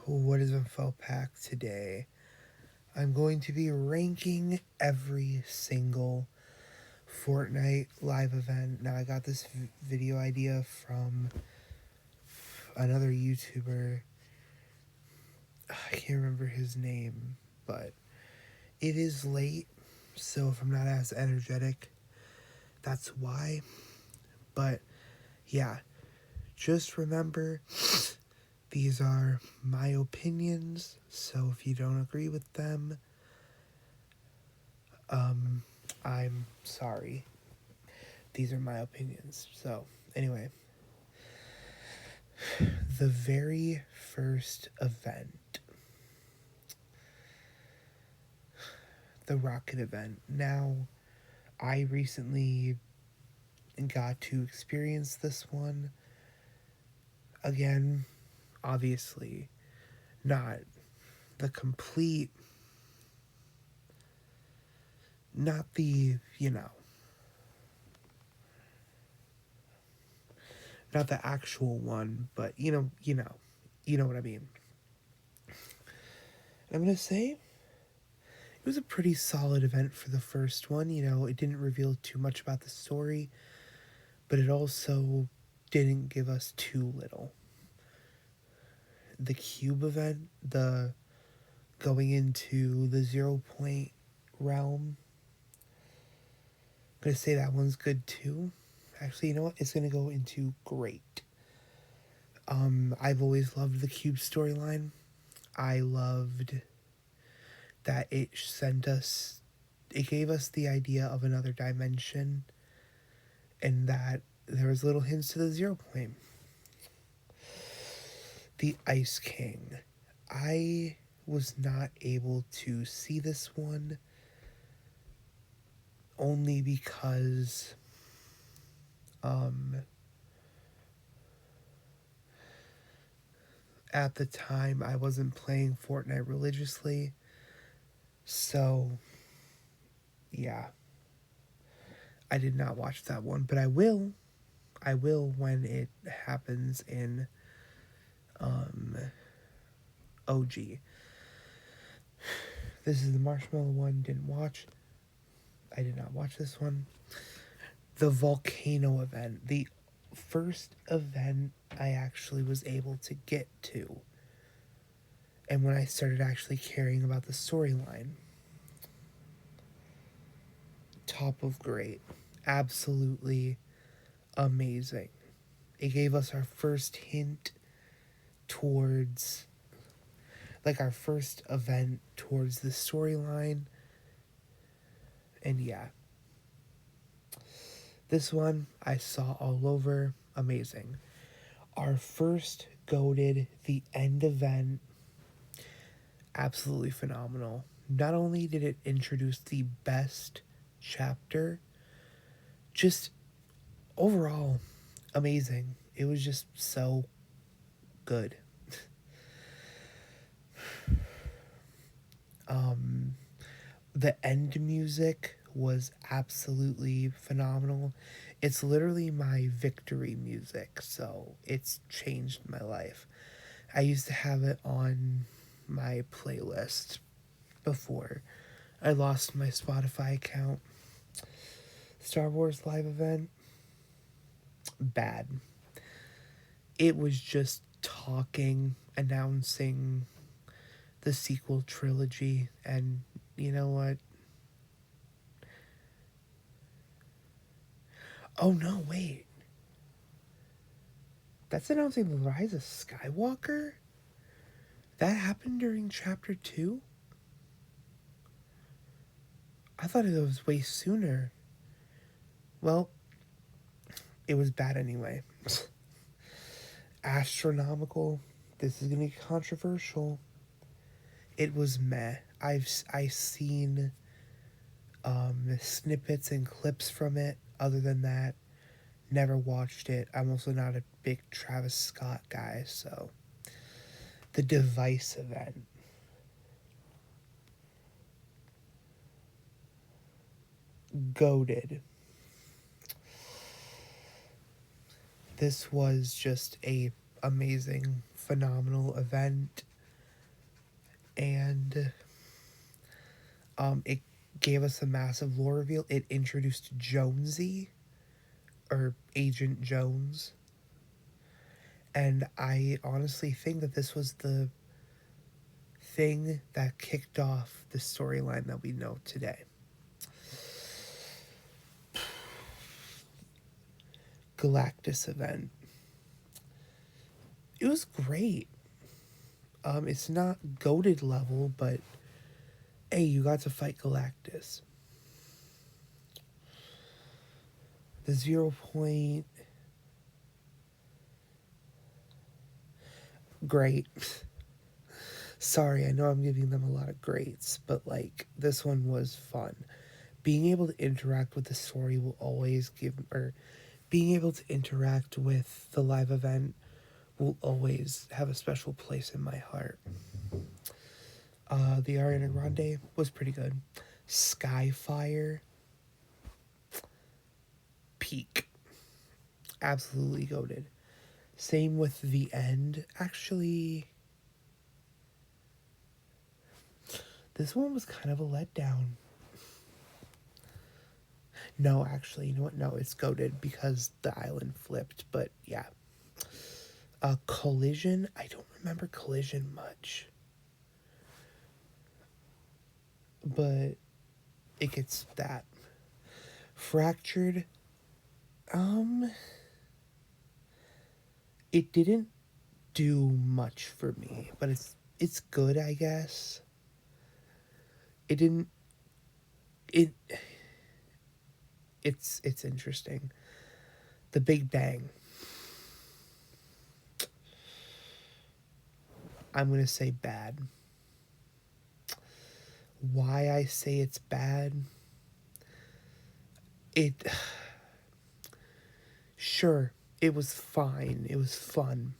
What is info pack today? I'm going to be ranking every single Fortnite live event. Now, I got this video idea from another YouTuber. I can't remember his name, but it is late, so if I'm not as energetic, that's why. But yeah, just remember these are my opinions, so if you don't agree with them, I'm sorry. These are my opinions. So, anyway, the very first event, the rocket event. Now, I recently got to experience this one. Again, obviously, not the complete, not the, not the actual one, but you know what I mean. I'm gonna say it was a pretty solid event for the first one. It didn't reveal too much about the story, but it also didn't give us too little. The cube event, the going into the 0 point realm, I'm gonna say that one's good too. Actually, you know what? It's gonna go into great. I've always loved the cube storyline. I loved that it gave us the idea of another dimension, and that there was little hints to the 0 point. The Ice King. I was not able to see this one only because at the time I wasn't playing Fortnite religiously. So, yeah, I did not watch that one, but I will. I will when it happens in OG. This is the Marshmallow one. Didn't watch. I did not watch this one. The volcano event. The first event I actually was able to get to. And when I started actually caring about the storyline. Top of great. Absolutely amazing. It gave us our first hint towards, like, our first event towards the storyline. And yeah, this one I saw all over. Amazing. Our first goated, the end event, absolutely phenomenal. Not only did it introduce the best chapter, just overall amazing. It was just so good. The end music was absolutely phenomenal. It's literally my victory music, so it's changed my life. I used to have it on my playlist before I lost my Spotify account. Star Wars live event, bad. It was just talking, announcing the sequel trilogy, and you know what? Oh no, wait. That's announcing the rise of Skywalker? That happened during chapter 2? I thought it was way sooner. Well, it was bad anyway. Astronomical. This is gonna be controversial. It was meh. I seen snippets and clips from it. Other than that, never watched it. I'm also not a big Travis Scott guy, so the device event. Goated. This was just a amazing, phenomenal event. And it gave us a massive lore reveal. It introduced Jonesy, or Agent Jones. And I honestly think that this was the thing that kicked off the storyline that we know today. Galactus event. It was great. It's not goated level, but hey, you got to fight Galactus. The 0 point, great. Sorry, I know I'm giving them a lot of greats, but like this one was fun. Being able to interact with the story will always give, or being able to interact with the live event will always have a special place in my heart. The Ariana Grande was pretty good. Skyfire, peak. Absolutely goated. Same with the end. Actually, this one was kind of a letdown. No, actually, you know what? No, it's goated because the island flipped, but yeah. Collision, I don't remember Collision much. But it gets that. Fractured, um, it didn't do much for me, but it's good, I guess. It didn't it it's interesting. The Big Bang. I'm going to say bad. Why I say it's bad? It sure, it was fine. It was fun.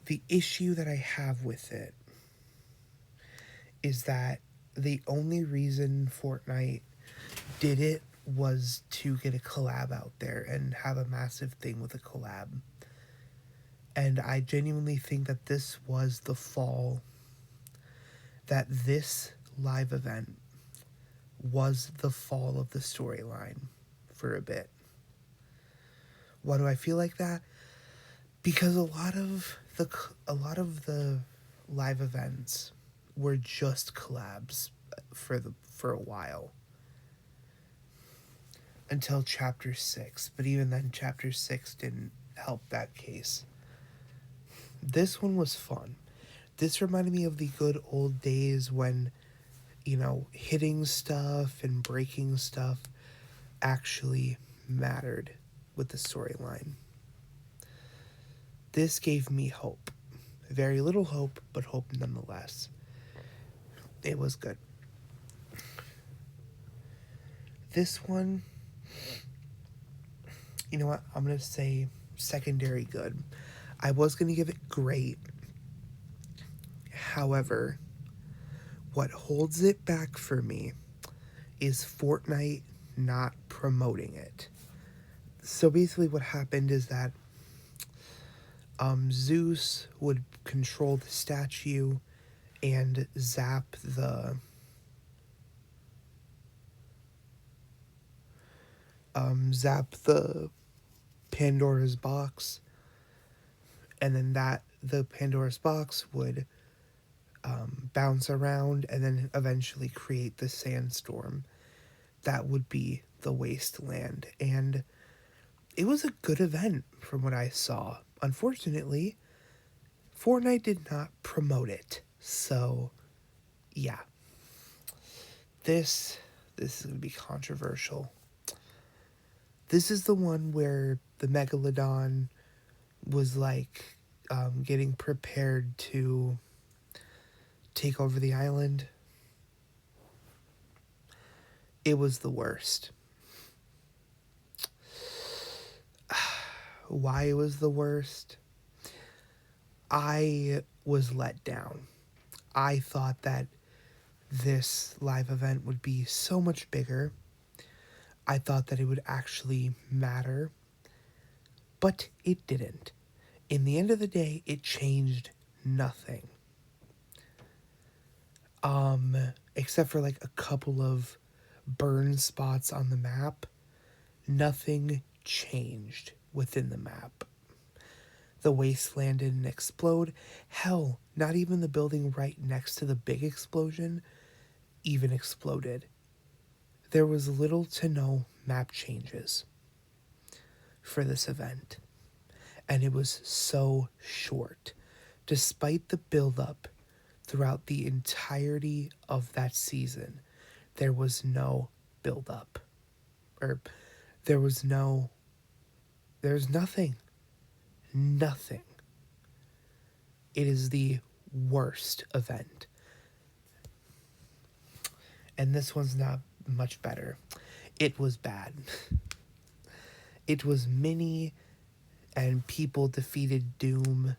The issue that I have with it is that the only reason Fortnite did it was to get a collab out there and have a massive thing with a collab. And I genuinely think that this was the fall, that this live event was the fall of the storyline for a bit. Why do I feel like that? Because a lot of the live events were just collabs for a while until chapter 6, but even then chapter 6 didn't help that case. This one was fun. This reminded me of the good old days when, you know, hitting stuff and breaking stuff actually mattered with the storyline. This gave me hope. Very little hope, but hope nonetheless. It was good. This one, you know what? I'm going to say secondary good. I was going to give it great. However, what holds it back for me is Fortnite not promoting it. So basically, what happened is that Zeus would control the statue and zap the Pandora's box, and then the Pandora's box would bounce around and then eventually create the sandstorm that would be the wasteland. And it was a good event from what I saw. Unfortunately, Fortnite did not promote it. So, yeah. This is going to be controversial. This is the one where the Megalodon was like getting prepared to take over the island. It was the worst. Why it was the worst? I was let down. I thought that this live event would be so much bigger. I thought that it would actually matter, but it didn't. In the end of the day, it changed nothing. Except for like a couple of burn spots on the map, nothing changed within the map. The wasteland didn't explode. Hell, not even the building right next to the big explosion even exploded. There was little to no map changes for this event, and it was so short. Despite the build-up throughout the entirety of that season, there was no build-up. Or there was no... There's nothing. Nothing. It is the worst event. And this one's not much better. It was bad. It was mini, and people defeated Doom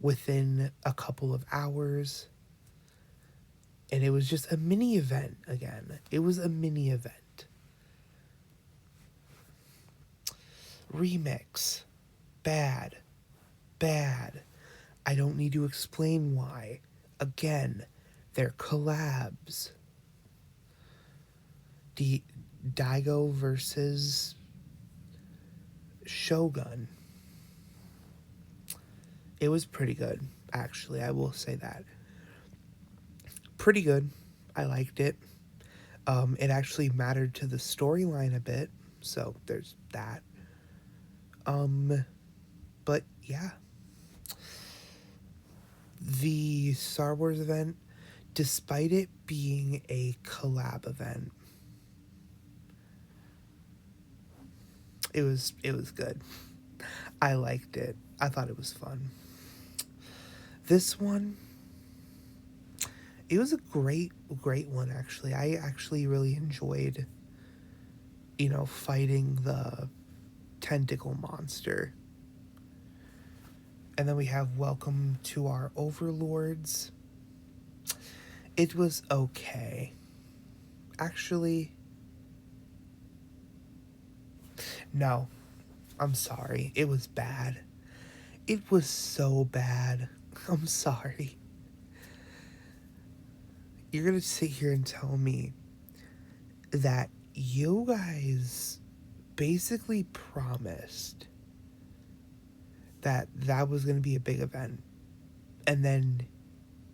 within a couple of hours. And it was just a mini event again. It was a mini event. Remix. Bad. Bad. I don't need to explain why. Again, they're collabs. Daigo versus Shogun. It was pretty good, actually. I will say that. Pretty good. I liked it. It actually mattered to the storyline a bit, so there's that. But yeah. The Star Wars event, despite it being a collab event, it was good. I liked it. I thought it was fun. This one, it was a great one, actually. I actually really enjoyed, fighting the tentacle monster. And then we have Welcome to Our Overlords. It was okay. Actually, no. I'm sorry. It was bad. It was so bad. I'm sorry. You're gonna sit here and tell me that you guys basically promised that was gonna be a big event, and then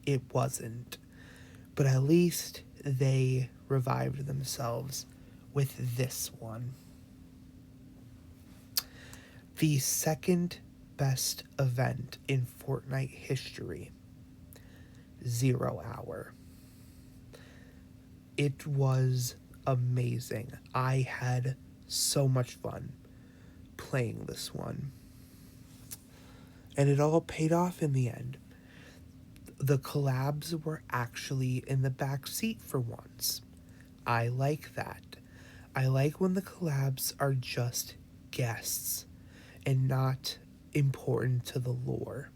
it wasn't. But at least they revived themselves with this one. The second best event in Fortnite history. 0 Hour. It was amazing. I had so much fun playing this one. And it all paid off in the end. The collabs were actually in the back seat for once. I like that. I like when the collabs are just guests and not important to the lore.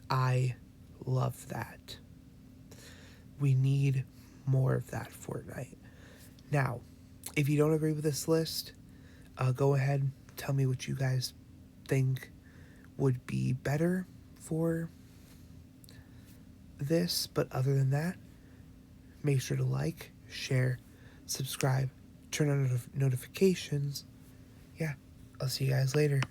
I love that. We need more of that Fortnite. Now, if you don't agree with this list, go ahead, tell me what you guys think would be better for this. But other than that, make sure to like, share, subscribe, turn on notifications. Yeah, I'll see you guys later.